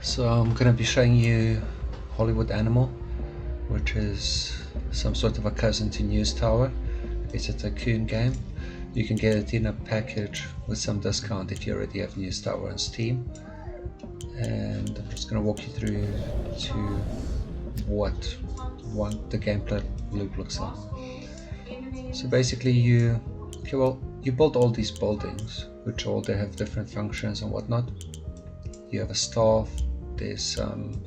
So I'm going to be showing you Hollywood Animal, which is some sort of a cousin to News Tower. It's a tycoon game. You can get it in a package with some discount if you already have News Tower on Steam. And I'm just going to walk you through to what the gameplay loop looks like. So basically you build all these buildings, which all they have different functions and whatnot. You have a staff, there's some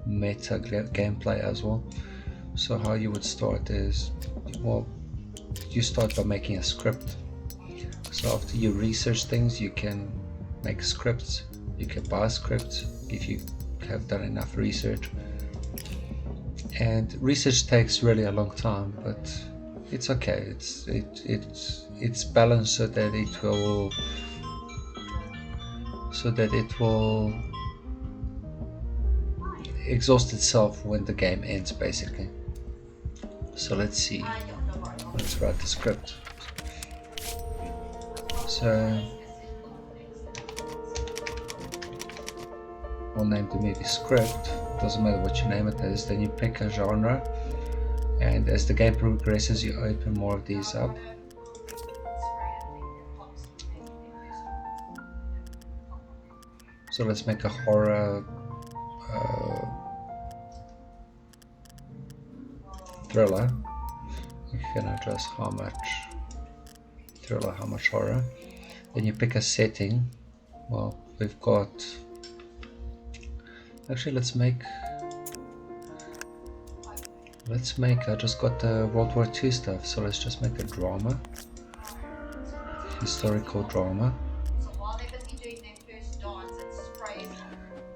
meta gameplay as well. So how you would start is, well, you start by making a script. So after you research things, you can make scripts, you can buy scripts if you have done enough research. And research takes really a long time, but it's okay. It's balanced so that it will exhaust itself when the game ends, basically. So let's see. Let's write the script. So we'll name the movie Script. Doesn't matter what you name it as. Then you pick a genre, and as the game progresses, you open more of these up. So let's make a horror thriller. You can adjust how much thriller, how much horror. Then you pick a setting. Well, we've got, actually let's make, I just got the World War II stuff, so let's just make a drama, historical drama.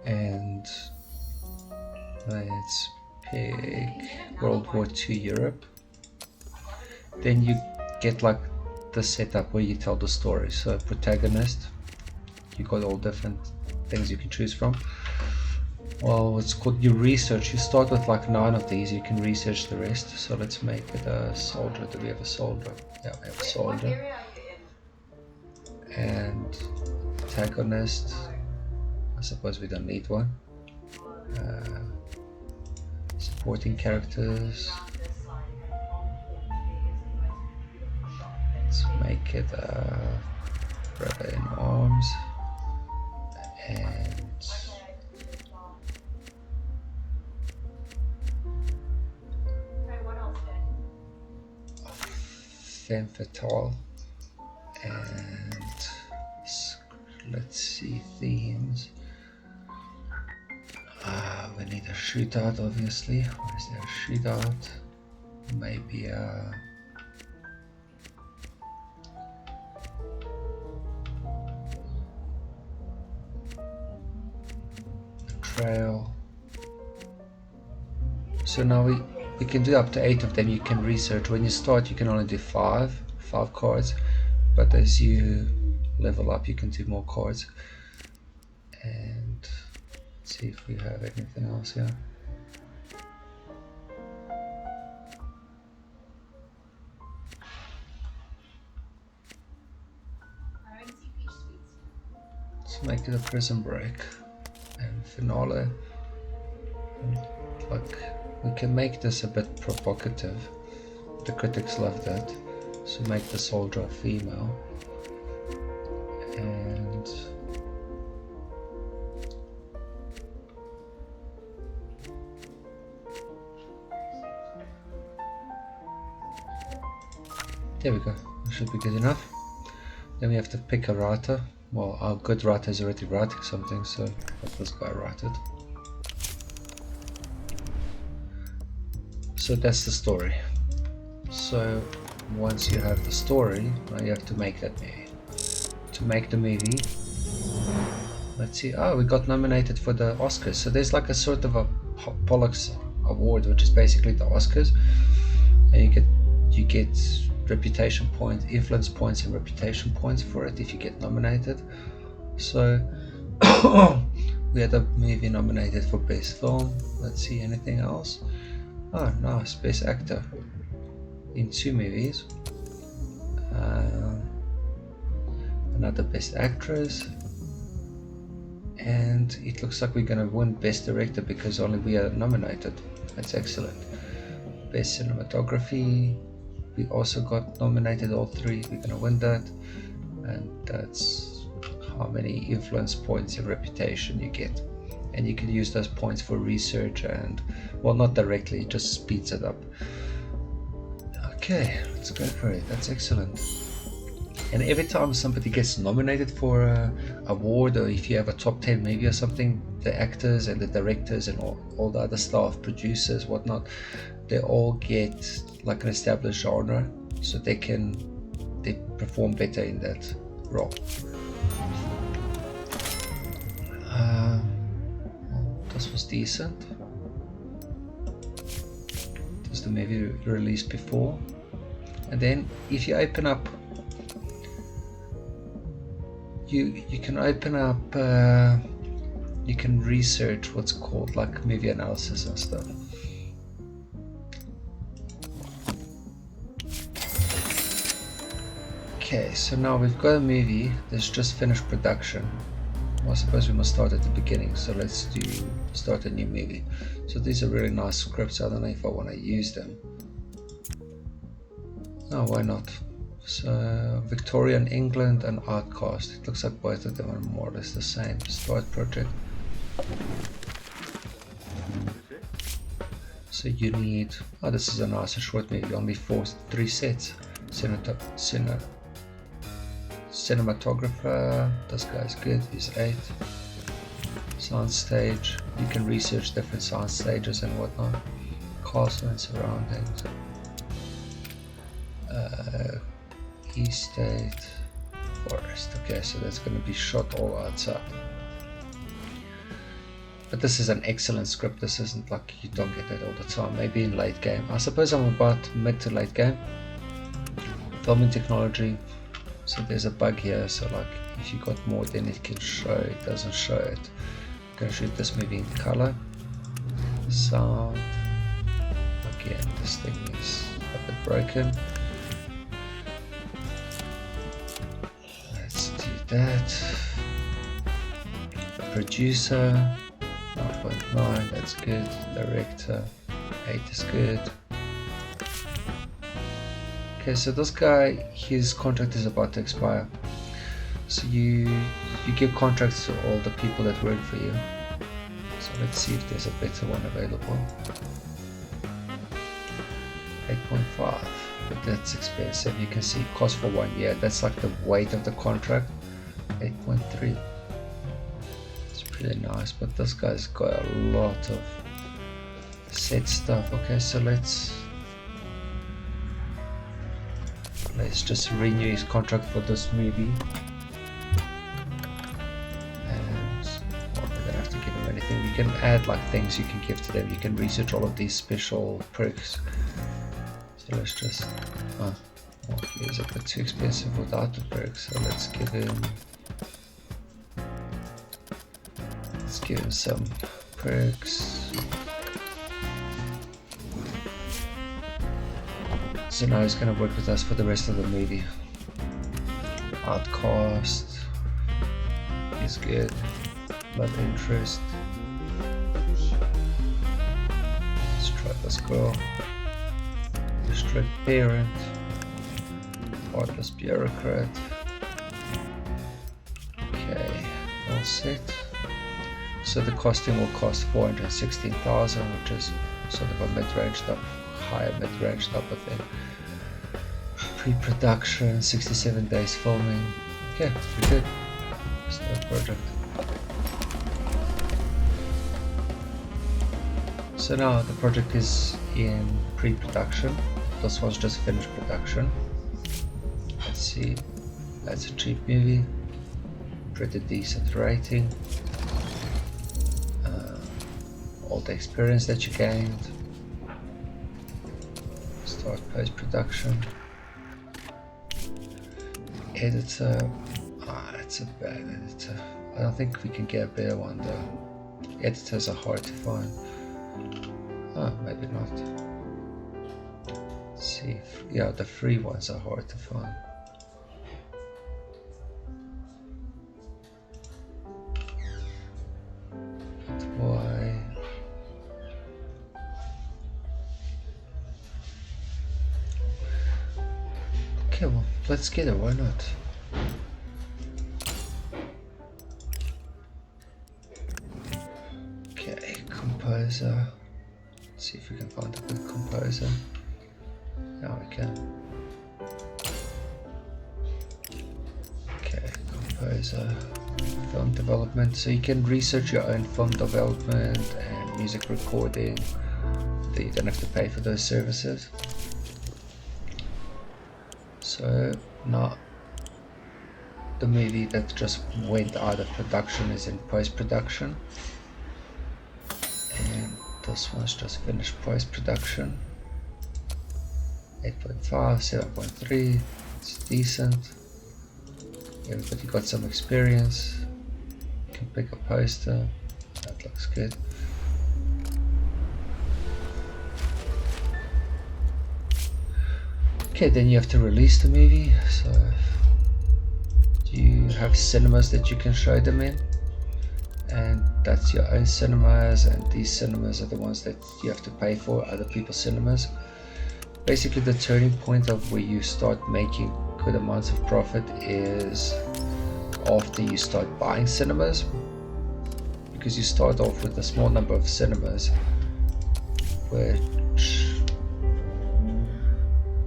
And let's pick World War II Europe. Then you get like the setup where you tell the story. So protagonist, you got all different things you can choose from. Well, it's called you research. You start with like 9 of these, you can research the rest. So let's make it a soldier. Do we have a soldier? Yeah, we have a soldier. And protagonist, I suppose we don't need one. Supporting characters. Let's make it a brother in arms. And femme fatale. And let's see, themes. We need a shootout, obviously. Where is there a shootout? Maybe a trail. So now we can do up to 8 of them. You can research. When you start, you can only do 5 cards, but as you level up, you can do more cards. And let's see if we have anything else here. Let's make it a prison break and finale. And like, we can make this a bit provocative. The critics love that. So make the soldier a female. And there we go. That should be good enough. Then we have to pick a writer. Well, our good writer is already writing something, so let this guy write it. So that's the story. So once you have the story, now you have to make that movie. To make the movie, let's see. Oh, we got nominated for the Oscars. So there's like a sort of a Pollux award, which is basically the Oscars, and you get reputation points, influence points, and reputation points for it if you get nominated. So we had a movie nominated for best film. Let's see, anything else? Oh, nice, best actor in 2 movies. Another best actress, and it looks like we're going to win Best Director because only we are nominated. That's excellent. Best Cinematography, we also got nominated, all three. We're going to win that, and that's how many influence points and reputation you get, and you can use those points for research, and well, not directly, it just speeds it up. Okay, let's go for it. That's excellent. And every time somebody gets nominated for a award, or if you have a top 10 maybe or something, the actors and the directors and all the other staff, producers, whatnot, they all get like an established genre, so they perform better in that role. This was decent. This was the movie released before. And then if you open up, you can open up, you can research what's called like movie analysis and stuff. Okay, so now we've got a movie that's just finished production. Well, I suppose we must start at the beginning, so let's start a new movie. So these are really nice scripts. I don't know if I want to use them. No, why not? So Victorian England and Outcast. It looks like both of them are more or less the same. Start project. So you need, oh, this is a nice short movie, only 3 sets. Cinematographer, this guy's good, he's 8. Soundstage, you can research different sound stages and whatnot. Castle and surroundings. Estate, forest. Okay, so that's going to be shot all outside. But this is an excellent script. This isn't like, you don't get that all the time. Maybe in late game. I suppose I'm about mid to late game. Filming technology. So there's a bug here. So like, if you got more, then it can show. It doesn't show it. I'm going to shoot this movie in color. Sound. Again, this thing is a bit broken. That producer 9.9, that's good. Director 8 is good. Okay, so this guy, his contract is about to expire. So you give contracts to all the people that work for you. So let's see if there's a better one available. 8.5, but that's expensive. You can see it costs for 1 year. That's like the weight of the contract. 8.3. It's pretty nice, but this guy's got a lot of set stuff. Okay, so let's just renew his contract for this movie. And well, we don't have to give him anything. You can add like things you can give to them. You can research all of these special perks. So let's just well, he's a bit too expensive without the perks, so let's give him some perks. So now he's gonna work with us for the rest of the movie. Outcast is good. Love interest. Let's try this girl. District parent. Heartless bureaucrat. Okay, all set. So the costume will cost 416,000, which is sort of a mid-range type, higher mid-range type of thing. Pre-production, 67 days filming. Okay, we're good. Start project. So now the project is in pre-production. This one's just finished production. Let's see. That's a cheap movie. Pretty decent rating. All the experience that you gained. Start post-production. Editor. It's a bad editor. I don't think we can get a better one though. Editors are hard to find. Oh, maybe not. Let's see. Yeah, the free ones are hard to find. Okay, well, let's get it, why not? Okay, composer. Let's see if we can find a good composer. Now we can. Okay, composer. Film development. So you can research your own film development and music recording. You don't have to pay for those services. So now the movie that just went out of production is in post-production, and this one's just finished post-production. 8.5, 7.3, it's decent. Everybody got some experience. You can pick a poster, that looks good. Okay, then you have to release the movie. So you have cinemas that you can show them in, and that's your own cinemas, and these cinemas are the ones that you have to pay for, other people's cinemas. Basically the turning point of where you start making good amounts of profit is after you start buying cinemas, because you start off with a small number of cinemas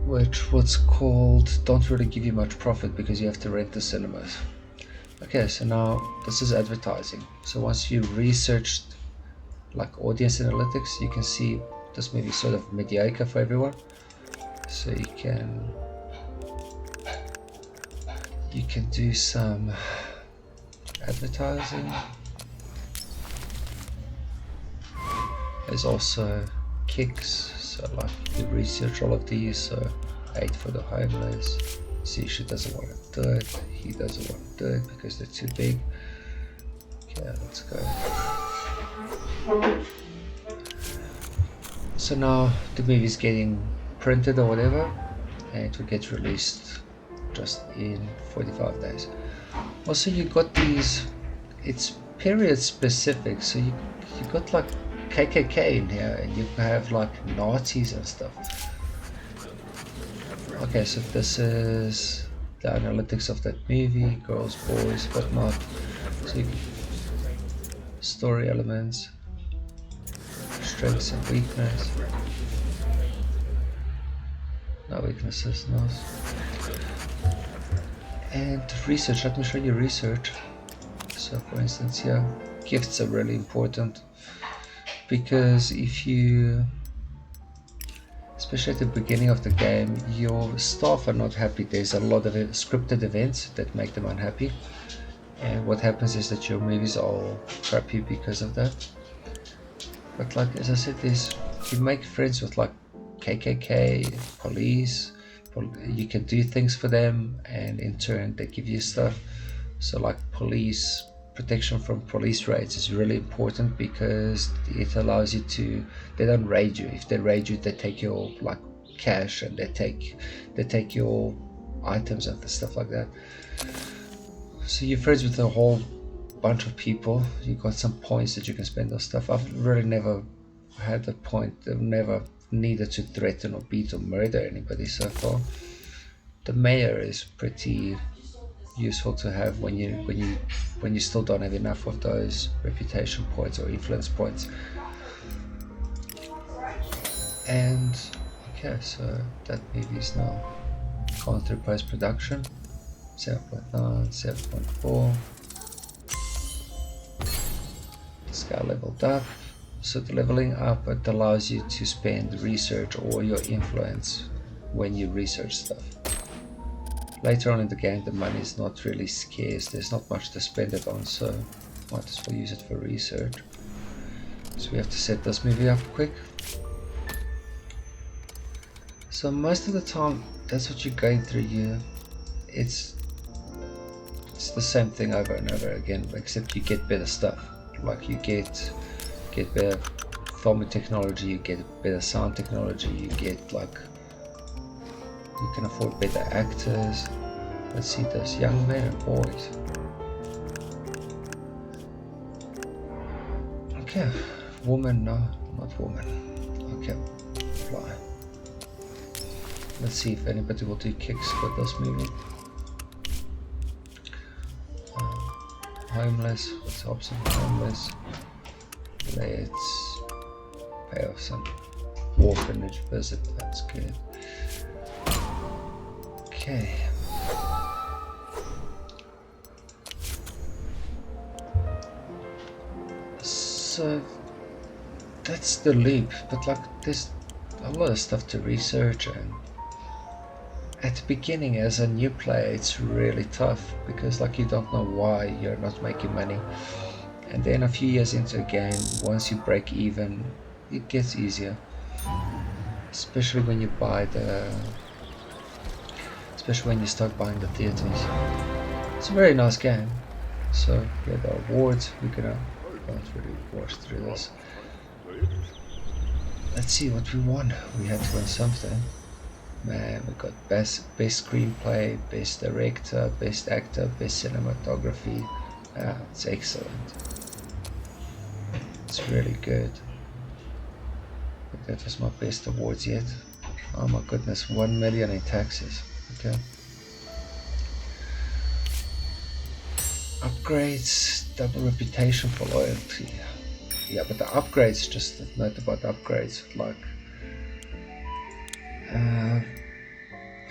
which what's called don't really give you much profit because you have to rent the cinemas. Okay, so now this is advertising. So once you researched like audience analytics, you can see this movie is sort of mediocre for everyone. So you can do some advertising. There's also kicks, so like you research all of these. So aid for the homeless. See, she doesn't want to do it, he doesn't want to do it because they're too big. Okay, let's go. So now the movie's getting printed or whatever, and it will get released just in 45 days. Also, you got these, it's period specific, so you got like KKK in here, and you have like Nazis and stuff. Okay, so this is the analytics of that movie, girls, boys, whatnot. So story elements, strengths and weakness. No weaknesses, no. And research, let me show you research. So for instance here, gifts are really important, because if you, especially at the beginning of the game, your staff are not happy. There's a lot of scripted events that make them unhappy, and what happens is that your movies are all crappy because of that. But like as I said, you make friends with like KKK, police, you can do things for them, and in turn they give you stuff. So like police protection from police raids is really important, because it allows you to, they don't raid you. If they raid you, they take your like cash, and they take your items and stuff like that. So you're friends with a whole bunch of people, you got some points that you can spend on stuff. I've really never had a point, I've never needed to threaten or beat or murder anybody so far. The mayor is pretty useful to have when you still don't have enough of those reputation points or influence points. And okay, so that movie is now gone through post-production. 7.9, 7.4. Scale leveled up. So the leveling up, it allows you to spend research or your influence when you research stuff. Later on in the game, the money is not really scarce. There's not much to spend it on, so might as well use it for research. So we have to set this movie up quick. So most of the time, that's what you're going through here. It's the same thing over and over again, except you get better stuff. Like you get better filming technology, you get better sound technology, you get like, you can afford better actors. Let's see this, young men and boys. Okay, woman, no, not woman. Okay, fly. Let's see if anybody will do kicks for this movie. Homeless, what's the option? Homeless. Let's pay off some orphanage visit, that's good. Okay. So that's the leap, but like there's a lot of stuff to research, and at the beginning as a new player it's really tough because like you don't know why you're not making money, and then a few years into a game, once you break even, it gets easier, especially when you start buying the theaters. It's a very nice game. So yeah, the awards, we're gonna not really watch through this. Let's see what we won. We had to win something. Man, we got best screenplay, best director, best actor, best cinematography. It's excellent. It's really good. But that was my best awards yet. Oh my goodness, 1 million in taxes. Okay. Upgrades, double reputation for loyalty. Yeah, but the upgrades, just a note about upgrades, like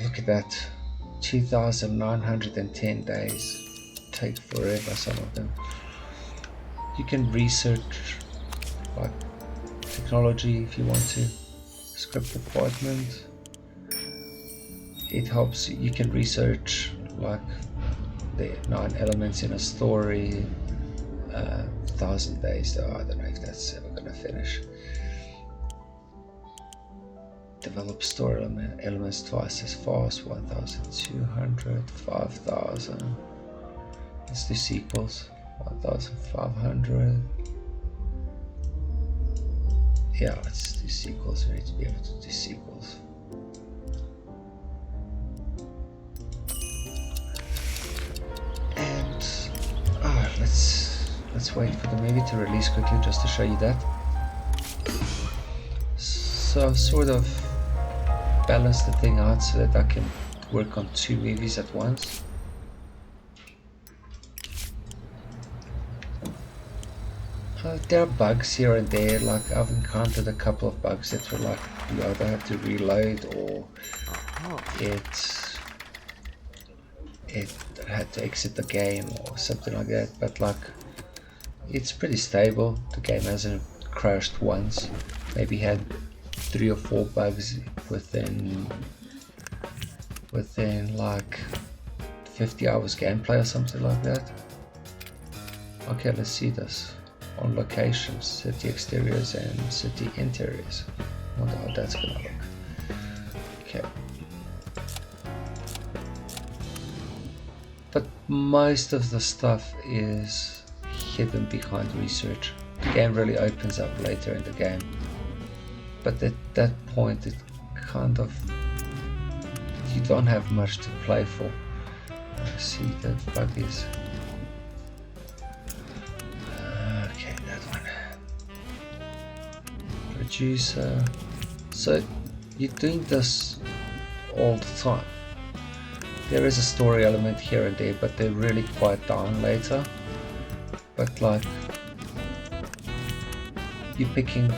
look at that, 2,910 days, take forever some of them. You can research like technology if you want to, script department, it helps, you can research like the 9 elements in a story, 1,000 days though, I don't know if that's ever gonna finish. Develop story elements twice as fast, 1,200, 5,000. Let's do sequels, 1,500. Yeah, let's do sequels, we need to be able to do sequels. And let's wait for the movie to release quickly just to show you that. So sort of balance the thing out so that I can work on 2 movies at once. There are bugs here and there, like I've encountered a couple of bugs that were like you either have to reload or it had to exit the game or something like that, but like it's pretty stable. The game hasn't crashed once. Maybe had 3 or 4 bugs within like 50 hours gameplay or something like that. Okay, let's see this. On locations, city exteriors and city interiors. I wonder how that's gonna look. Okay. But most of the stuff is hidden behind research. The game really opens up later in the game. But at that point it kind of, you don't have much to play for. I see that bug is okay, that one. Producer. So you're doing this all the time. There is a story element here and there, but they really quiet down later. But like you're picking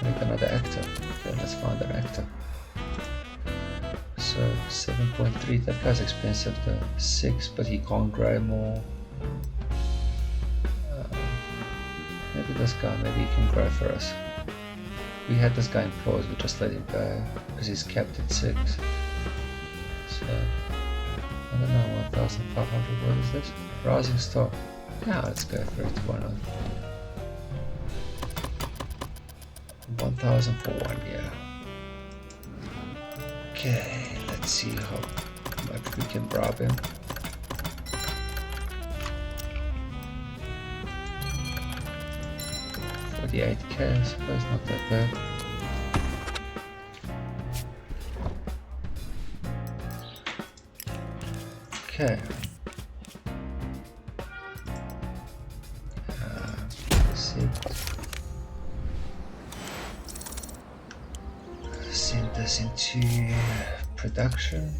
make another actor. Okay, let's find an actor. So 7.3, that guy's expensive, the 6, but he can't grow more. Maybe this guy, maybe he can grow for us. We had this guy employed, we just let him go because he's capped at 6. So I don't know, 1,500, what is this? Rising Star. Yeah, let's go for it, why not? 1,000 for 1 year. Okay, let's see how much we can bribe him. $48K, I suppose, not that bad. Okay. Let's see. Send this into production.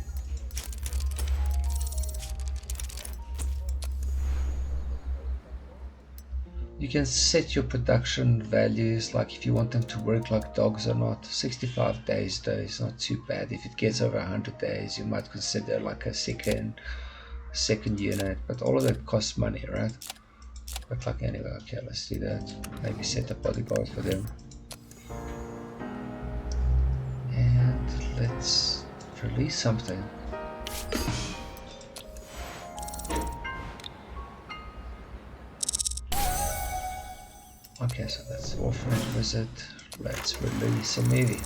You can set your production values, like if you want them to work like dogs or not. 65 days though is not too bad. If it gets over 100 days, you might consider like a second unit, but all of that costs money, right? But like anyway, okay, let's do that. Maybe set a bodyguard for them. And let's release something. Okay, so that's Orphanage Visit. Let's release a movie.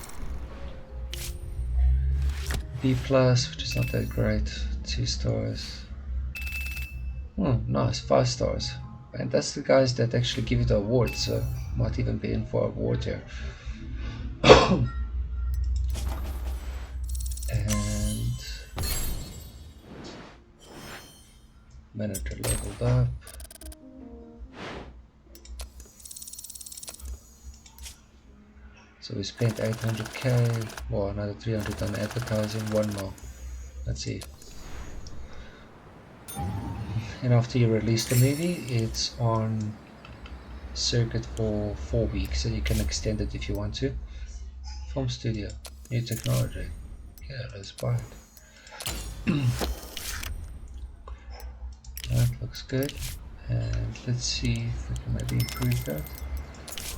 B+, which is not that great. 2 stars. Oh, nice, 5 stars. And that's the guys that actually give you the award, so might even be in for an award here. And manager leveled up. So we spent 800k, well another 300 on advertising, 1 more. Let's see. And after you release the movie, it's on circuit for 4 weeks, so you can extend it if you want to. Film studio, new technology. Yeah, let's buy it. That looks good. And let's see if we can maybe improve that.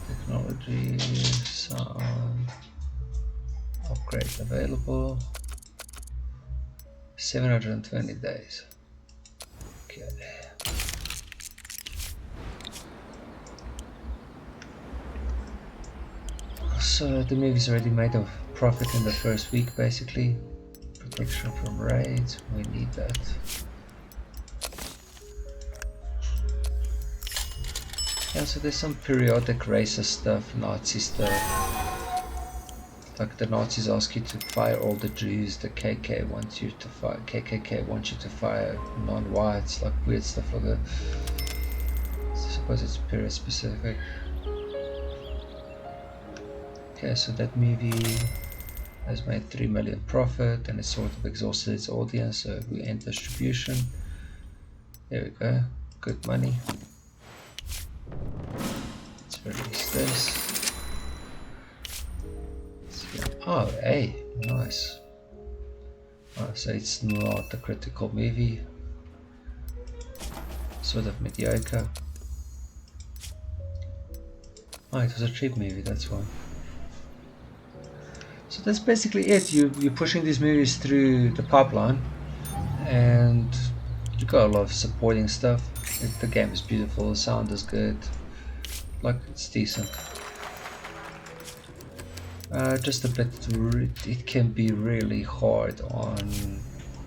Technology, sound, upgrade available. 720 days. Okay. So the movie's already made a profit in the first week, basically. Protection from raids, we need that. Yeah, so there's some periodic racist stuff, Nazi stuff. Like the Nazis ask you to fire all the Jews, the KKK wants you to fire non-whites, like weird stuff like that. I suppose it's period specific. Okay, so that movie has made 3 million profit and it's sort of exhausted its audience, so we end distribution. There we go, good money. Let's release this. Oh, hey, nice. Oh, so it's not a critical movie. Sort of mediocre. Oh, it was a cheap movie, that's why. So that's basically it. You're pushing these movies through the pipeline, and you got a lot of supporting stuff. The game is beautiful, the sound is good, like it's decent. Just a bit, it can be really hard on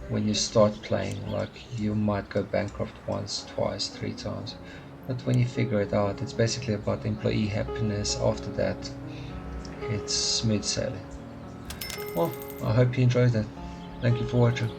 when you start playing. Like you might go bankrupt once, twice, 3 times, but when you figure it out, it's basically about employee happiness. After that, it's smooth sailing. Well, I hope you enjoyed it. Thank you for watching.